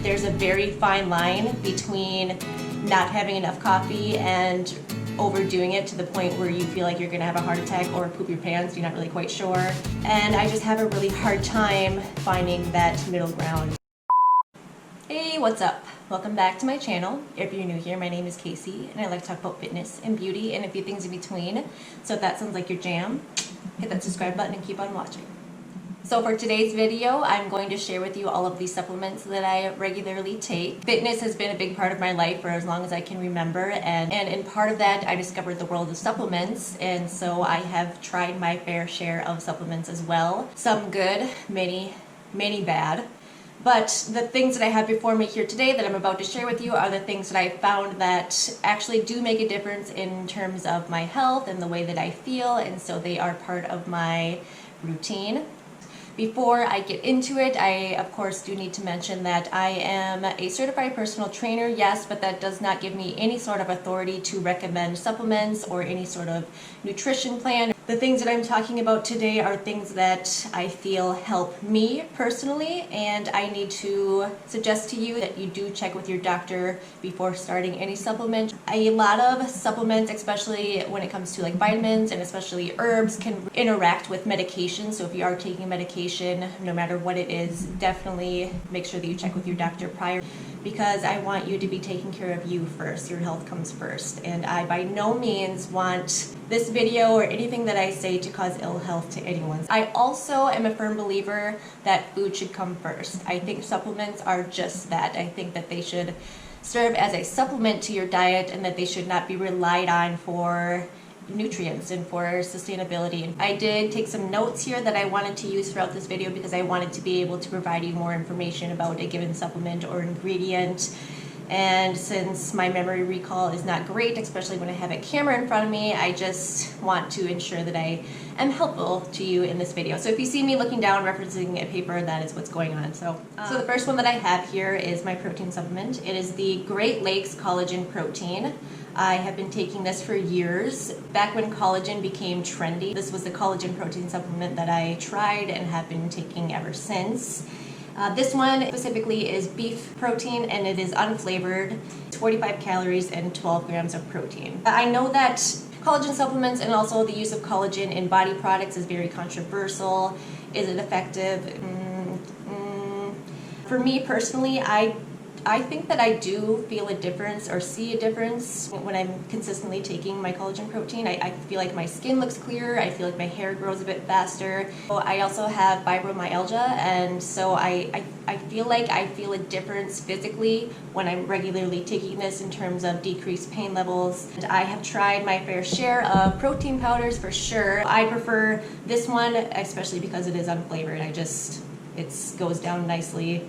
there's a very fine line between not having enough coffee and overdoing it to the point where you feel like you're gonna have a heart attack or poop your pants, you're not really quite sure. And I just have a really hard time finding that middle ground. Hey, what's up? Welcome back to my channel. If you're new here, my name is Casey and I like to talk about fitness and beauty and a few things in between. So if that sounds like your jam, hit that subscribe button and keep on watching. So for today's video, I'm going to share with you all of these supplements that I regularly take. Fitness has been a big part of my life for as long as I can remember, and in part of that, I discovered the world of supplements, and so I have tried my fair share of supplements as well. Some good, many bad. But the things that I have before me here today that I'm about to share with you are the things that I found that actually do make a difference in terms of my health and the way that I feel, and so they are part of my routine. Before I get into it, I of course do need to mention that I am a certified personal trainer, yes, but that does not give me any sort of authority to recommend supplements or any sort of nutrition plan. The things that I'm talking about today are things that I feel help me personally, and I need to suggest to you that you do check with your doctor before starting any supplement. A lot of supplements, especially when it comes to like vitamins and especially herbs, can interact with medication. So if you are taking medication, no matter what it is, definitely make sure that you check with your doctor prior, because I want you to be taking care of you first. Your health comes first, and I by no means want this video or anything that I say to cause ill health to anyone. I also am a firm believer that food should come first. I think supplements are just that. I think that they should serve as a supplement to your diet and that they should not be relied on for nutrients and for sustainability. I did take some notes here that I wanted to use throughout this video because I wanted to be able to provide you more information about a given supplement or ingredient. And since my memory recall is not great, especially when I have a camera in front of me, I just want to ensure that I am helpful to you in this video. So if you see me looking down referencing a paper, that is what's going on. So the first one that I have here is my protein supplement. It is the Great Lakes Collagen Protein. I have been taking this for years. Back when collagen became trendy, this was the collagen protein supplement that I tried and have been taking ever since. This one specifically is beef protein, and it is unflavored. It's 45 calories and 12 grams of protein. I know that collagen supplements and also the use of collagen in body products is very controversial. Is it effective? For me personally, I think that I do feel a difference or see a difference when I'm consistently taking my collagen protein. I feel like my skin looks clearer. I feel like my hair grows a bit faster. I also have fibromyalgia, and so I feel like I feel a difference physically when I'm regularly taking this in terms of decreased pain levels. And I have tried my fair share of protein powders for sure. I prefer this one, especially because it is unflavored. It goes down nicely.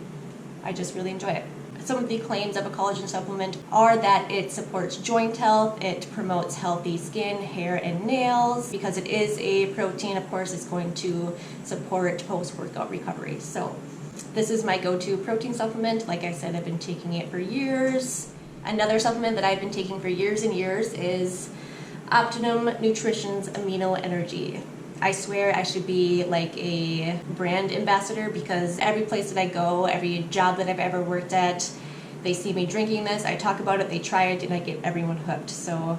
I just really enjoy it. Some of the claims of a collagen supplement are that it supports joint health, it promotes healthy skin, hair, and nails. Because it is a protein, of course, it's going to support post-workout recovery. So this is my go-to protein supplement. Like I said, I've been taking it for years. Another supplement that I've been taking for years and years is Optimum Nutrition's Amino Energy. I swear I should be like a brand ambassador, because every place that I go, every job that I've ever worked at, they see me drinking this, I talk about it, they try it, and I get everyone hooked. So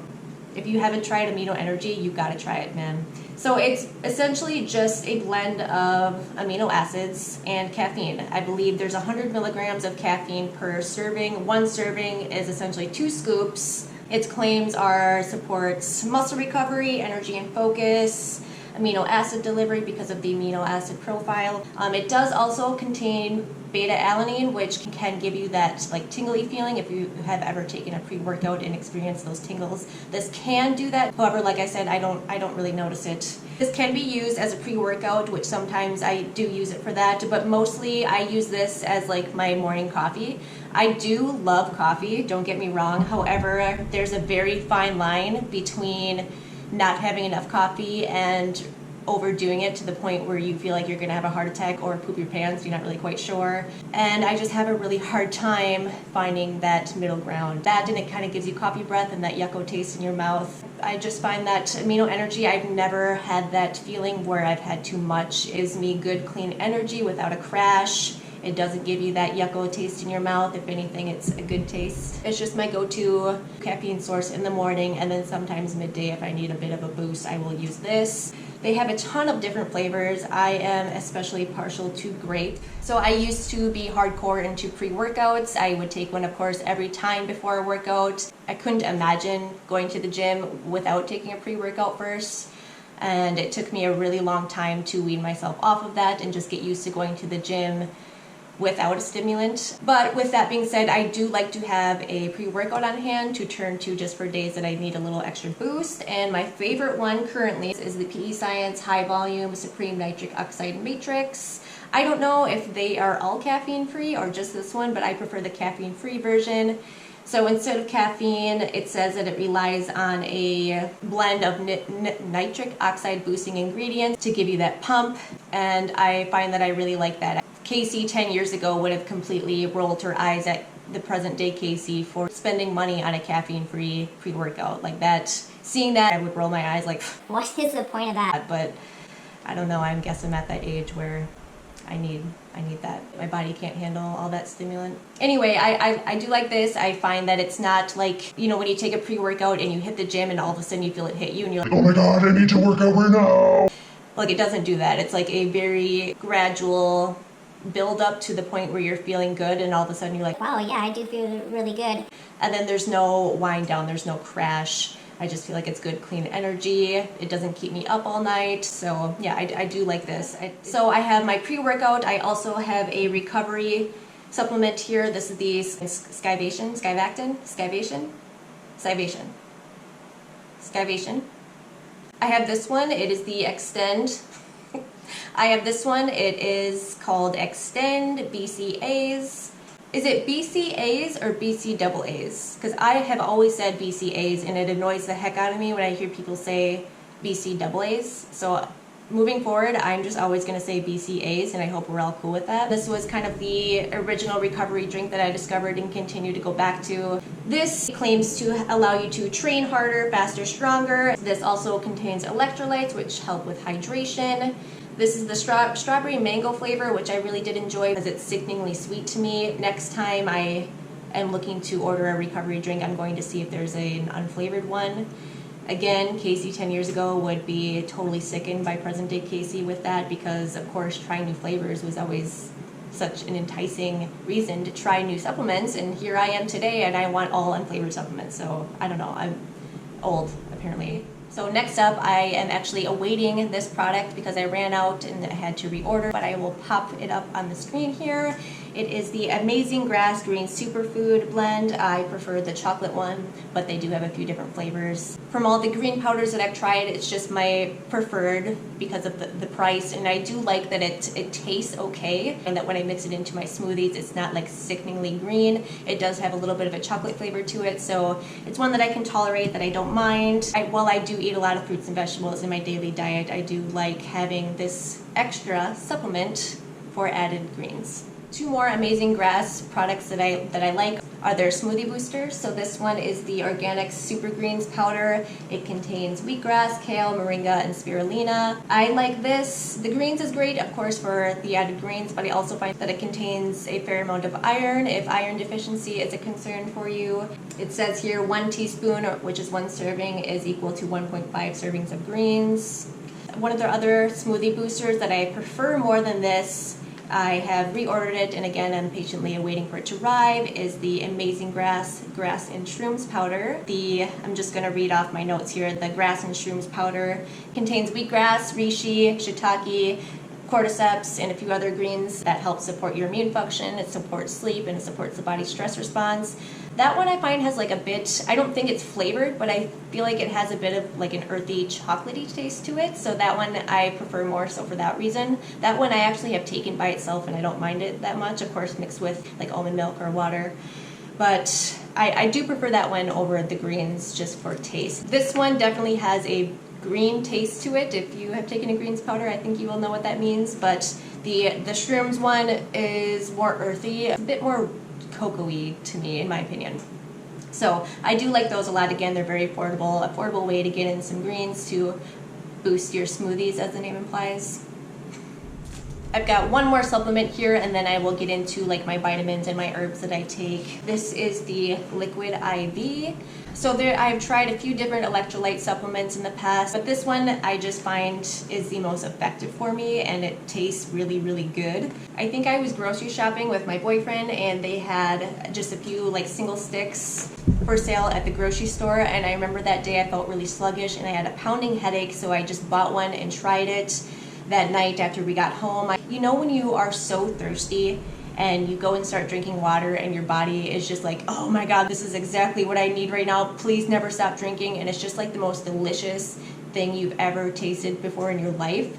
if you haven't tried Amino Energy, you gotta try it, man. So it's essentially just a blend of amino acids and caffeine. I believe there's 100 milligrams of caffeine per serving. One serving is essentially 2 scoops. Its claims are supports muscle recovery, energy and focus, amino acid delivery because of the amino acid profile. It does also contain beta-alanine, which can give you that like tingly feeling if you have ever taken a pre-workout and experienced those tingles. This can do that. However, like I said, I don't really notice it. This can be used as a pre-workout, which sometimes I do use it for that, but mostly I use this as like my morning coffee. I do love coffee, don't get me wrong. However, there's a very fine line between not having enough coffee and overdoing it to the point where you feel like you're gonna have a heart attack or poop your pants, you're not really quite sure. And I just have a really hard time finding that middle ground. That, and it kind of gives you coffee breath and that yucko taste in your mouth. I just find that Amino Energy, I've never had that feeling where I've had too much. It gives me good, clean energy without a crash. It doesn't give you that yucko taste in your mouth. If anything, it's a good taste. It's just my go-to caffeine source in the morning, and then sometimes midday if I need a bit of a boost, I will use this. They have a ton of different flavors. I am especially partial to grape. So I used to be hardcore into pre-workouts. I would take one, of course, every time before a workout. I couldn't imagine going to the gym without taking a pre-workout first. And it took me a really long time to wean myself off of that and just get used to going to the gym without a stimulant. But with that being said, I do like to have a pre-workout on hand to turn to just for days that I need a little extra boost. And my favorite one currently is the PE Science High Volume Supreme Nitric Oxide Matrix. I don't know if they are all caffeine free or just this one, but I prefer the caffeine free version. So instead of caffeine, it says that it relies on a blend of nitric oxide boosting ingredients to give you that pump, and I find that I really like that. Casey 10 years ago would have completely rolled her eyes at the present day Casey for spending money on a caffeine-free pre-workout like that. Seeing that, I would roll my eyes like, what is the point of that? But I don't know, I guess I'm at that age where I need that. My body can't handle all that stimulant. Anyway, I do like this. I find that it's not like, you know, when you take a pre-workout and you hit the gym and all of a sudden you feel it hit you and you're like, oh my god, I need to work out right now. Like, it doesn't do that. It's like a very gradual build up to the point where you're feeling good and all of a sudden you're like, wow, yeah, I do feel really good. And then there's no wind down, there's no crash. I just feel like it's good, clean energy. It doesn't keep me up all night. So yeah, I do like this. So I have my pre-workout. I also have a recovery supplement here. This is the Skivation. I have this one. It is the Extend. I have this one. It is called Extend BCAs. Is it BCAs or BCAAs? Because I have always said BCAs, and it annoys the heck out of me when I hear people say BCAAs. So moving forward, I'm just always going to say BCAs, and I hope we're all cool with that. This was kind of the original recovery drink that I discovered and continue to go back to. This claims to allow you to train harder, faster, stronger. This also contains electrolytes, which help with hydration. This is the strawberry mango flavor, which I really did enjoy because it's sickeningly sweet to me. Next time I am looking to order a recovery drink, I'm going to see if there's an unflavored one. Again, Casey 10 years ago would be totally sickened by present day Casey with that because, of course, trying new flavors was always such an enticing reason to try new supplements. And here I am today and I want all unflavored supplements. So I don't know, I'm old apparently. So next up, I am actually awaiting this product because I ran out and I had to reorder, but I will pop it up on the screen here. It is the Amazing Grass Green Superfood Blend. I prefer the chocolate one, but they do have a few different flavors. From all the green powders that I've tried, it's just my preferred because of the price, and I do like that it tastes okay, and that when I mix it into my smoothies, it's not like sickeningly green. It does have a little bit of a chocolate flavor to it, so it's one that I can tolerate, that I don't mind. While I do eat a lot of fruits and vegetables in my daily diet, I do like having this extra supplement for added greens. Two more Amazing Grass products that I like are their smoothie boosters. So this one is the Organic Super Greens powder. It contains wheatgrass, kale, moringa, and spirulina. I like this. The greens is great, of course, for the added greens, but I also find that it contains a fair amount of iron if iron deficiency is a concern for you. It says here 1 teaspoon, which is 1 serving, is equal to 1.5 servings of greens. One of their other smoothie boosters that I prefer more than this, I have reordered it, and again, I'm patiently awaiting for it to arrive, is the Amazing Grass and Shrooms Powder. I'm just going to read off my notes here. The Grass and Shrooms Powder contains wheatgrass, reishi, shiitake, cordyceps, and a few other greens that help support your immune function. It supports sleep, and it supports the body's stress response. That one I find has like a bit, I don't think it's flavored, but I feel like it has a bit of like an earthy, chocolatey taste to it. So that one I prefer more so for that reason. That one I actually have taken by itself and I don't mind it that much, of course mixed with like almond milk or water. But I do prefer that one over the greens just for taste. This one definitely has a green taste to it. If you have taken a greens powder, I think you will know what that means. But the shrooms one is more earthy, a bit more cocoa-y to me, in my opinion. So I do like those a lot. Again, they're very affordable way to get in some greens to boost your smoothies, as the name implies. I've got one more supplement here, and then I will get into like my vitamins and my herbs that I take. This is the liquid IV. So I've tried a few different electrolyte supplements in the past, but this one I just find is the most effective for me, and it tastes really, really good. I think I was grocery shopping with my boyfriend, and they had just a few like single sticks for sale at the grocery store, and I remember that day I felt really sluggish and I had a pounding headache, so I just bought one and tried it that night after we got home. You know when you are so thirsty and you go and start drinking water and your body is just like, oh my god, this is exactly what I need right now, please never stop drinking, and it's just like the most delicious thing you've ever tasted before in your life.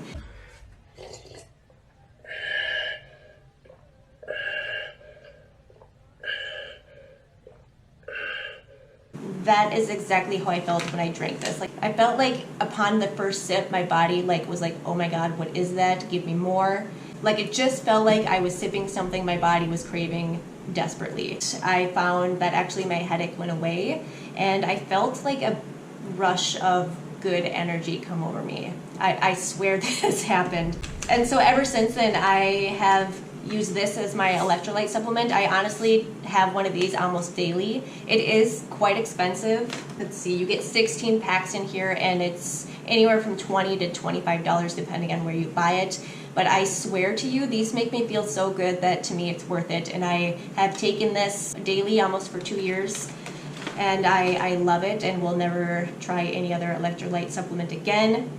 That is exactly how I felt when I drank this. Like, I felt like upon the first sip, my body was like, oh my god, what is that? Give me more. Like, it just felt like I was sipping something my body was craving desperately. I found that actually my headache went away, and I felt like a rush of good energy come over me. I swear this happened. And so ever since then, I have use this as my electrolyte supplement. I honestly have one of these almost daily. It is quite expensive. Let's see, you get 16 packs in here, and it's anywhere from $20 to $25 depending on where you buy it. But I swear to you, these make me feel so good that to me it's worth it. And I have taken this daily almost for 2 years, and I love it and will never try any other electrolyte supplement again.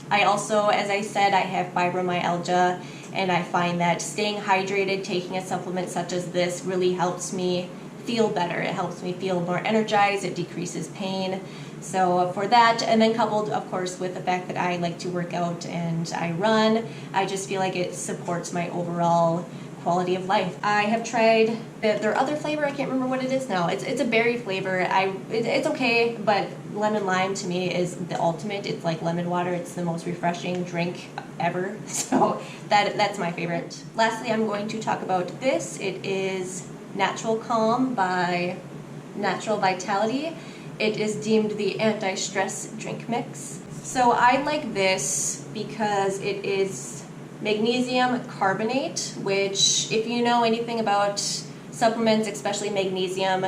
I also, as I said, I have fibromyalgia, and I find that staying hydrated, taking a supplement such as this really helps me feel better. It helps me feel more energized, it decreases pain. So for that, and then coupled of course with the fact that I like to work out and I run, I just feel like it supports my overall quality of life. I have tried their other flavor, I can't remember what it is now. It's a berry flavor. It's okay, but lemon lime to me is the ultimate. It's like lemon water. It's the most refreshing drink ever. So that's my favorite. Lastly, I'm going to talk about this. It is Natural Calm by Natural Vitality. It is deemed the anti-stress drink mix. So I like this because it is magnesium carbonate, which if you know anything about supplements, especially magnesium,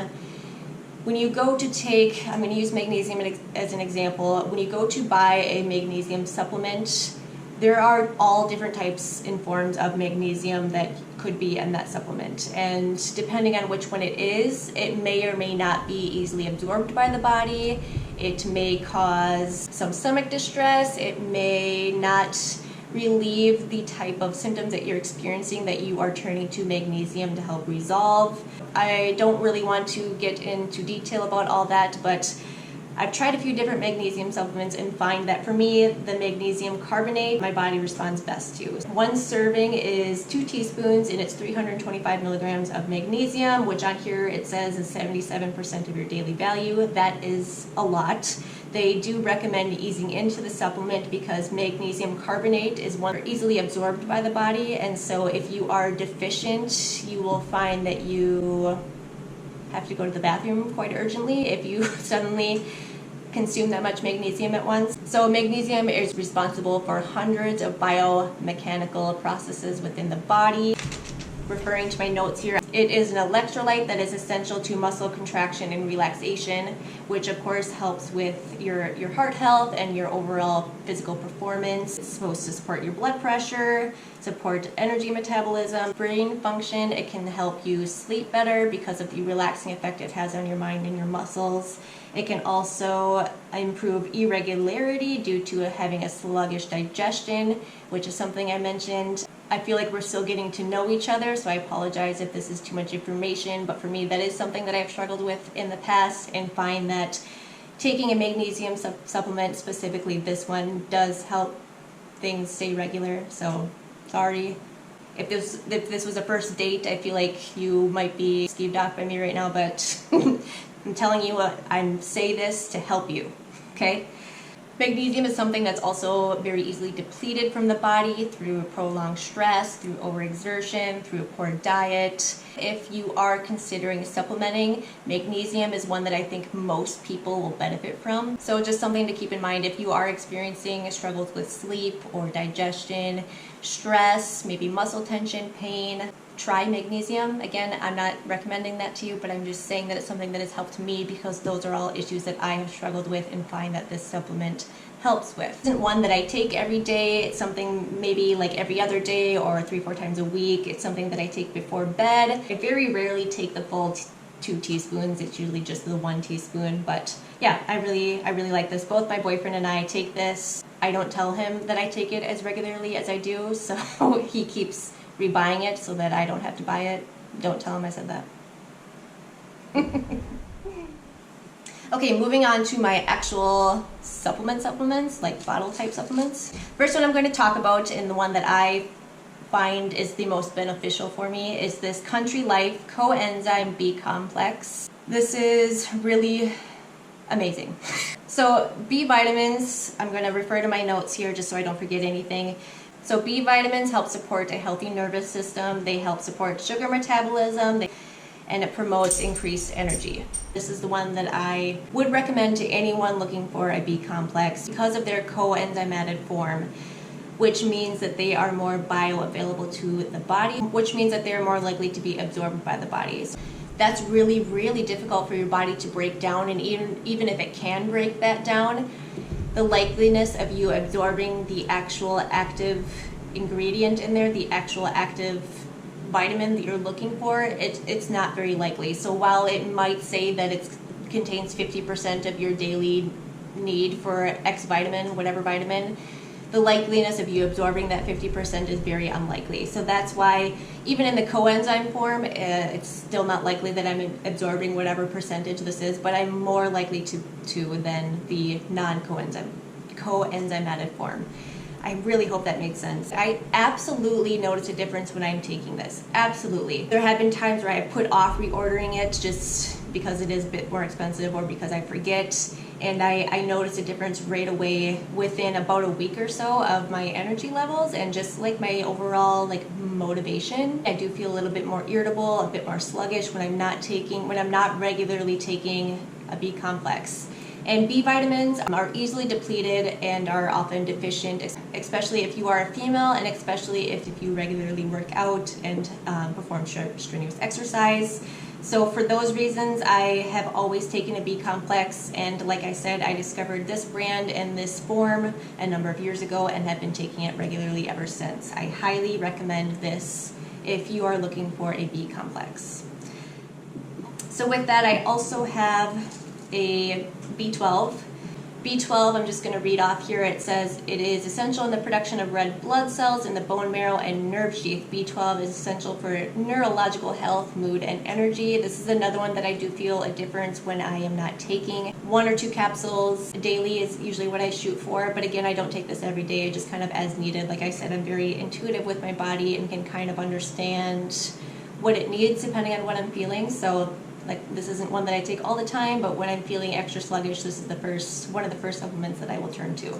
when you go to take, I'm going to use magnesium as an example, when you go to buy a magnesium supplement, there are all different types and forms of magnesium that could be in that supplement, and depending on which one it is, it may or may not be easily absorbed by the body. It may cause some stomach distress. It may not relieve the type of symptoms that you're experiencing that you are turning to magnesium to help resolve. I don't really want to get into detail about all that, but I've tried a few different magnesium supplements and find that for me, the magnesium carbonate, my body responds best to. One serving is 2 teaspoons, and it's 325 milligrams of magnesium, which on here it says is 77% of your daily value. That is a lot. They do recommend easing into the supplement because magnesium carbonate is one easily absorbed by the body, and so if you are deficient, you will find that you have to go to the bathroom quite urgently if you suddenly consume that much magnesium at once. So magnesium is responsible for hundreds of biomechanical processes within the body. Referring to my notes here, it is an electrolyte that is essential to muscle contraction and relaxation, which of course helps with your heart health and your overall physical performance. It's supposed to support your blood pressure, support energy metabolism, brain function. It can help you sleep better because of the relaxing effect it has on your mind and your muscles. It can also improve irregularity due to having a sluggish digestion, which is something I mentioned. I feel like we're still getting to know each other, so I apologize if this is too much information, but for me that is something that I've struggled with in the past, and find that taking a magnesium supplement, specifically this one, does help things stay regular. So sorry. If this was a first date, I feel like you might be skeeved off by me right now, but I'm telling you, I say this to help you, okay? Magnesium is something that's also very easily depleted from the body through prolonged stress, through overexertion, through a poor diet. If you are considering supplementing, magnesium is one that I think most people will benefit from. So just something to keep in mind if you are experiencing struggles with sleep or digestion, stress, maybe muscle tension, pain, try magnesium. Again, I'm not recommending that to you, but I'm just saying that it's something that has helped me because those are all issues that I have struggled with and find that this supplement helps with. It isn't one that I take every day. It's something maybe like every other day or 3-4 times a week. It's something that I take before bed. I very rarely take the full 2 teaspoons. It's usually just the 1 teaspoon, but yeah, I really like this. Both my boyfriend and I take this. I don't tell him that I take it as regularly as I do, so he keeps rebuying it so that I don't have to buy it. Don't tell him I said that. Okay, moving on to my actual supplements, like bottle type supplements. First one I'm going to talk about, and the one that I find is the most beneficial for me, is this Country Life Coenzyme B Complex. This is really amazing. So B vitamins, I'm going to refer to my notes here just so I don't forget anything. So B vitamins help support a healthy nervous system. They help support sugar metabolism, and it promotes increased energy. This is the one that I would recommend to anyone looking for a B complex because of their coenzymated form, which means that they are more bioavailable to the body, which means that they're more likely to be absorbed by the body. So that's really, really difficult for your body to break down, and even if it can break that down, the likeliness of you absorbing the actual active ingredient in there, the actual active vitamin that you're looking for, it's not very likely. So while it might say that it contains 50% of your daily need for X vitamin, whatever vitamin, the likeliness of you absorbing that 50% is very unlikely. So that's why even in the coenzyme form, it's still not likely that I'm absorbing whatever percentage this is, but I'm more likely to than the coenzymated form. I really hope that makes sense. I absolutely notice a difference when I'm taking this. Absolutely. There have been times where I put off reordering it just because it is a bit more expensive or because I forget, and I notice a difference right away within about a week or so of my energy levels and just like my overall like motivation. I do feel a little bit more irritable, a bit more sluggish when I'm not regularly taking a B complex. And B vitamins are easily depleted and are often deficient, especially if you are a female and especially if you regularly work out and perform strenuous exercise. So for those reasons, I have always taken a B complex, and like I said, I discovered this brand and this form a number of years ago and have been taking it regularly ever since. I highly recommend this if you are looking for a B complex. So with that, I also have a B12. B12, I'm just going to read off here. It says it is essential in the production of red blood cells in the bone marrow and nerve sheath. B12 is essential for neurological health, mood, and energy. This is another one that I do feel a difference when I am not taking. 1 or 2 capsules daily is usually what I shoot for, but again, I don't take this every day, just kind of as needed. Like I said, I'm very intuitive with my body and can kind of understand what it needs depending on what I'm feeling. So like this isn't one that I take all the time, but when I'm feeling extra sluggish, this is one of the first supplements that I will turn to.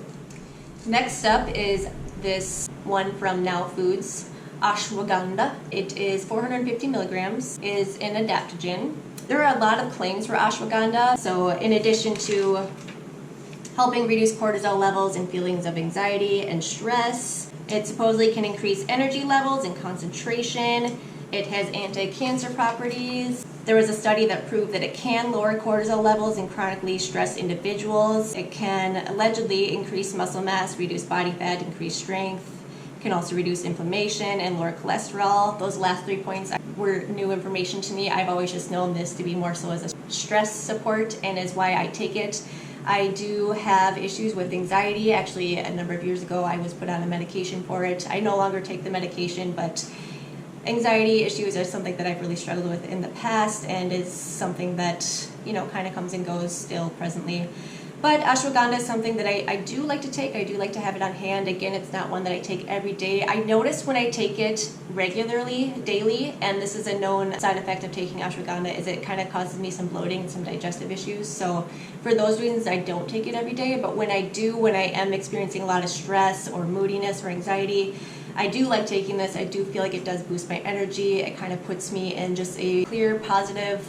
Next up is this one from Now Foods, ashwagandha. It is 450 milligrams, is an adaptogen. There are a lot of claims for ashwagandha. So in addition to helping reduce cortisol levels and feelings of anxiety and stress, it supposedly can increase energy levels and concentration. It has anti-cancer properties. There was a study that proved that it can lower cortisol levels in chronically stressed individuals. It can allegedly increase muscle mass, reduce body fat, increase strength. It can also reduce inflammation and lower cholesterol. Those last 3 points were new information to me. I've always just known this to be more so as a stress support and is why I take it. I do have issues with anxiety. Actually, a number of years ago, I was put on a medication for it. I no longer take the medication, but anxiety issues are something that I've really struggled with in the past and is something that, kind of comes and goes still presently. But ashwagandha is something that I do like to take. I do like to have it on hand. Again, it's not one that I take every day. I notice when I take it regularly, daily, and this is a known side effect of taking ashwagandha, is it kind of causes me some bloating and some digestive issues. So for those reasons, I don't take it every day. But when I do, when I am experiencing a lot of stress or moodiness or anxiety, I do like taking this. I do feel like it does boost my energy. It kind of puts me in just a clear, positive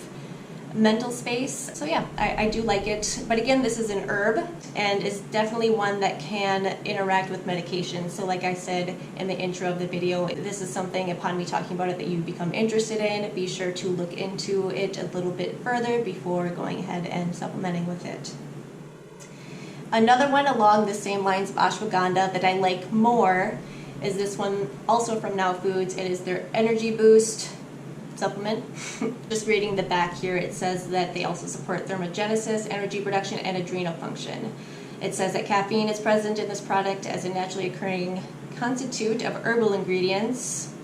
mental space. So yeah, I do like it. But again, this is an herb and is definitely one that can interact with medication. So like I said in the intro of the video, this is something upon me talking about it that you become interested in. Be sure to look into it a little bit further before going ahead and supplementing with it. Another one along the same lines of ashwagandha that I like more is this one, also from Now Foods. It is their Energy Boost supplement. Just reading the back here, it says that they also support thermogenesis, energy production, and adrenal function. It says that caffeine is present in this product as a naturally occurring constituent of herbal ingredients,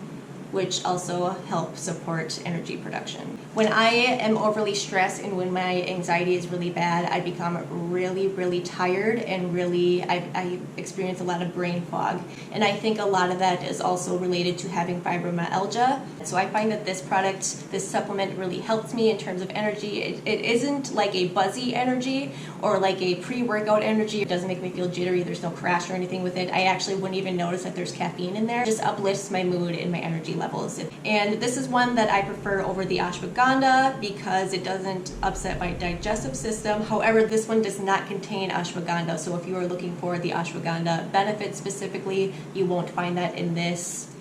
which also help support energy production. When I am overly stressed and when my anxiety is really bad, I become really tired and I experience a lot of brain fog. And I think a lot of that is also related to having fibromyalgia. So I find that this product, this supplement really helps me in terms of energy. It isn't like a buzzy energy or like a pre-workout energy. It doesn't make me feel jittery. There's no crash or anything with it. I actually wouldn't even notice that there's caffeine in there. It just uplifts my mood and my energy levels. And this is one that I prefer over the ashwagandha because it doesn't upset my digestive system. However, this one does not contain ashwagandha. So if you are looking for the ashwagandha benefits specifically, you won't find that in this.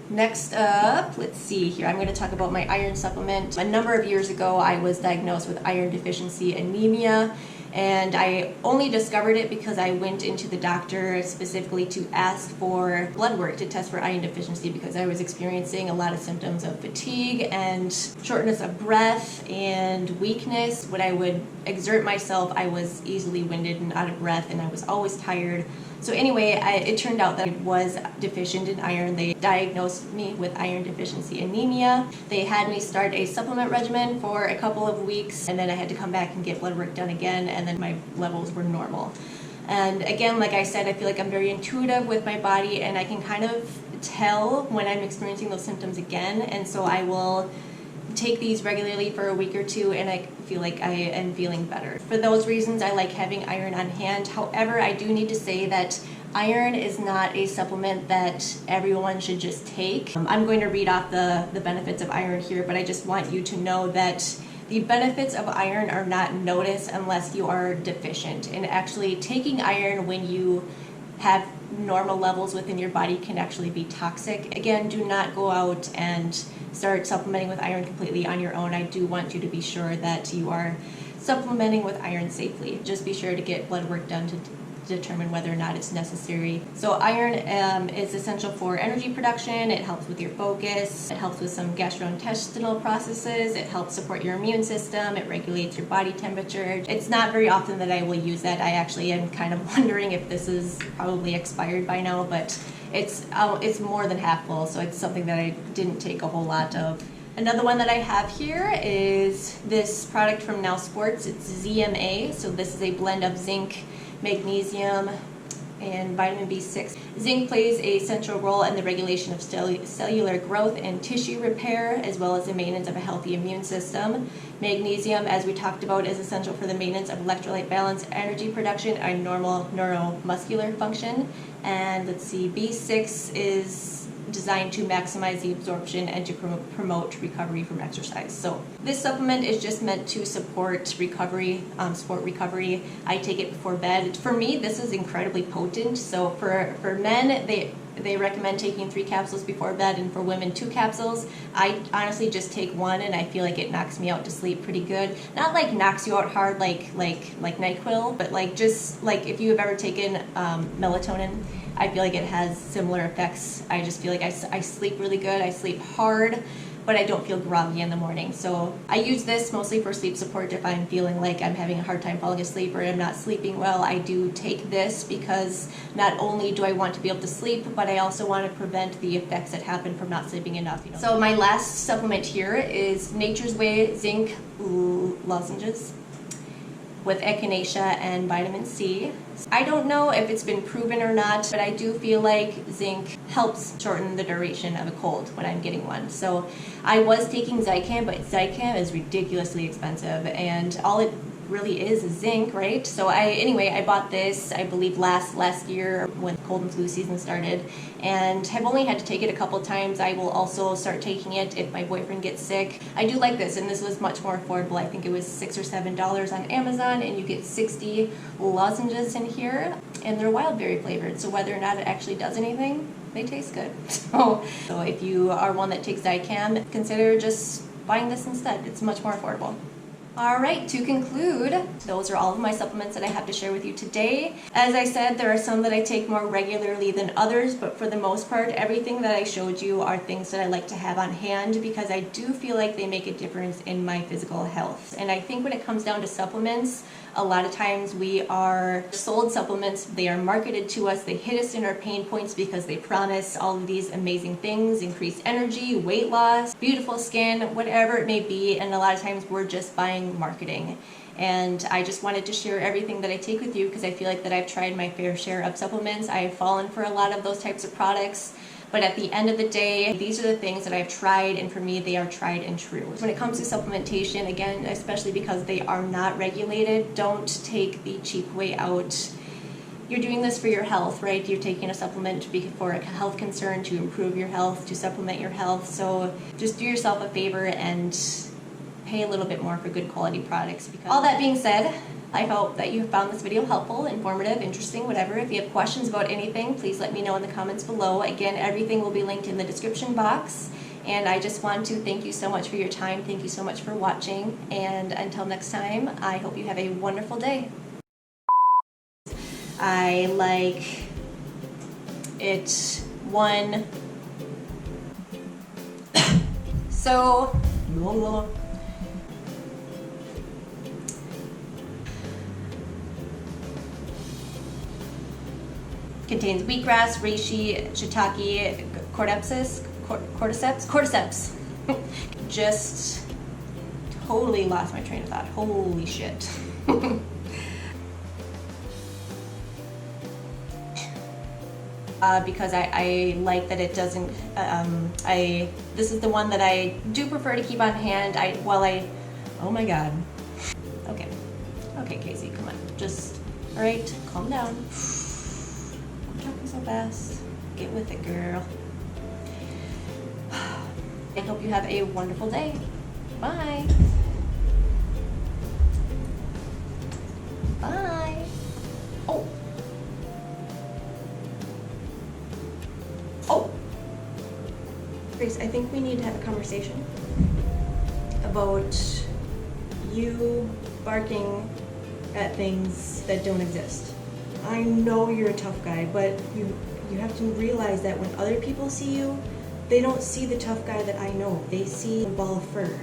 Next up, let's see here, I'm going to talk about my iron supplement. A number of years ago, I was diagnosed with iron deficiency anemia, and I only discovered it because I went into the doctor specifically to ask for blood work to test for iron deficiency because I was experiencing a lot of symptoms of fatigue and shortness of breath and weakness. When I would exert myself, I was easily winded and out of breath, and I was always tired. So anyway, it turned out that I was deficient in iron. They diagnosed me with iron deficiency anemia. They had me start a supplement regimen for a couple of weeks, and then I had to come back and get blood work done again, and then my levels were normal. And again, like I said, I feel like I'm very intuitive with my body, and I can kind of tell when I'm experiencing those symptoms again, and so I will take these regularly for a week or two, and I feel like I am feeling better. For those reasons, I like having iron on hand. However, I do need to say that iron is not a supplement that everyone should just take. I'm going to read off the benefits of iron here, but I just want you to know that the benefits of iron are not noticed unless you are deficient. And actually, taking iron when you have normal levels within your body can actually be toxic. Again, do not go out and start supplementing with iron completely on your own. I do want you to be sure that you are supplementing with iron safely. Just be sure to get blood work done to determine whether or not it's necessary. So iron is essential for energy production. It helps with your focus. It helps with some gastrointestinal processes. It helps support your immune system. It regulates your body temperature. It's not very often that I will use that. I actually am kind of wondering if this is probably expired by now, but it's more than half full, so it's something that I didn't take a whole lot of. Another one that I have here is this product from Now Sports. It's ZMA, so this is a blend of zinc, magnesium, and vitamin B6. Zinc plays a central role in the regulation of cellular growth and tissue repair, as well as the maintenance of a healthy immune system. Magnesium, as we talked about, is essential for the maintenance of electrolyte balance, energy production, and normal neuromuscular function. And let's see, B6 is designed to maximize the absorption and to promote recovery from exercise. So this supplement is just meant to support recovery, sport recovery. I take it before bed. For me, this is incredibly potent. So for men, they recommend taking 3 capsules before bed, and for women 2 capsules. I honestly just take 1, and I feel like it knocks me out to sleep pretty good. Not like knocks you out hard like NyQuil, but like just like if you have ever taken melatonin, I feel like it has similar effects. I just feel like I sleep really good. I sleep hard, but I don't feel groggy in the morning. So I use this mostly for sleep support. If I'm feeling like I'm having a hard time falling asleep or I'm not sleeping well, I do take this because not only do I want to be able to sleep, but I also want to prevent the effects that happen from not sleeping enough. So my last supplement here is Nature's Way Zinc Lozenges. with echinacea and vitamin C. I don't know if it's been proven or not, but I do feel like zinc helps shorten the duration of a cold when I'm getting one. So I was taking Zicam, but Zicam is ridiculously expensive, and all it really is zinc, right? So I bought this, I believe last year when cold and flu season started, and have only had to take it a couple times. I will also start taking it if my boyfriend gets sick. I do like this, and this was much more affordable. I think it was $6 or $7 on Amazon, and you get 60 lozenges in here, and they're wild berry flavored, so whether or not it actually does anything, they taste good. So if you are one that takes Zicam, consider just buying this instead. It's much more affordable. Alright, to conclude, those are all of my supplements that I have to share with you today. As I said, there are some that I take more regularly than others, but for the most part, everything that I showed you are things that I like to have on hand because I do feel like they make a difference in my physical health. And I think when it comes down to supplements, a lot of times we are sold supplements, they are marketed to us, they hit us in our pain points because they promise all of these amazing things, increased energy, weight loss, beautiful skin, whatever it may be, and a lot of times we're just buying marketing. And I just wanted to share everything that I take with you because I feel like that I've tried my fair share of supplements. I have fallen for a lot of those types of products. But at the end of the day, these are the things that I've tried, and for me, they are tried and true. When it comes to supplementation, again, especially because they are not regulated, don't take the cheap way out. You're doing this for your health, right? You're taking a supplement for a health concern, to improve your health, to supplement your health. So just do yourself a favor and pay a little bit more for good quality products. Because all that being said, I hope that you found this video helpful, informative, interesting, whatever. If you have questions about anything, please let me know in the comments below. Again, everything will be linked in the description box. And I just want to thank you so much for your time. Thank you so much for watching. And until next time, I hope you have a wonderful day. I like it one. So, contains wheatgrass, reishi, shiitake, cordyceps. Just totally lost my train of thought. Holy shit. Because I like that it doesn't, this is the one that I do prefer to keep on hand. Oh my god. Okay, Casey, come on. Just, alright, calm down. Talking so fast. Get with it, girl. I hope you have a wonderful day. Bye. Bye. Oh. Grace, I think we need to have a conversation about you barking at things that don't exist. I know you're a tough guy, but you have to realize that when other people see you, they don't see the tough guy that I know. They see a ball of fur.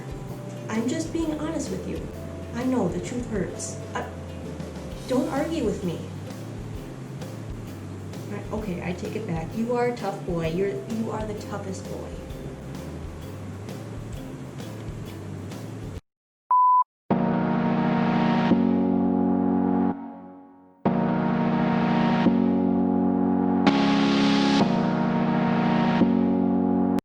I'm just being honest with you. I know the truth hurts. Don't argue with me. Okay, I take it back. You are a tough boy. You are the toughest boy.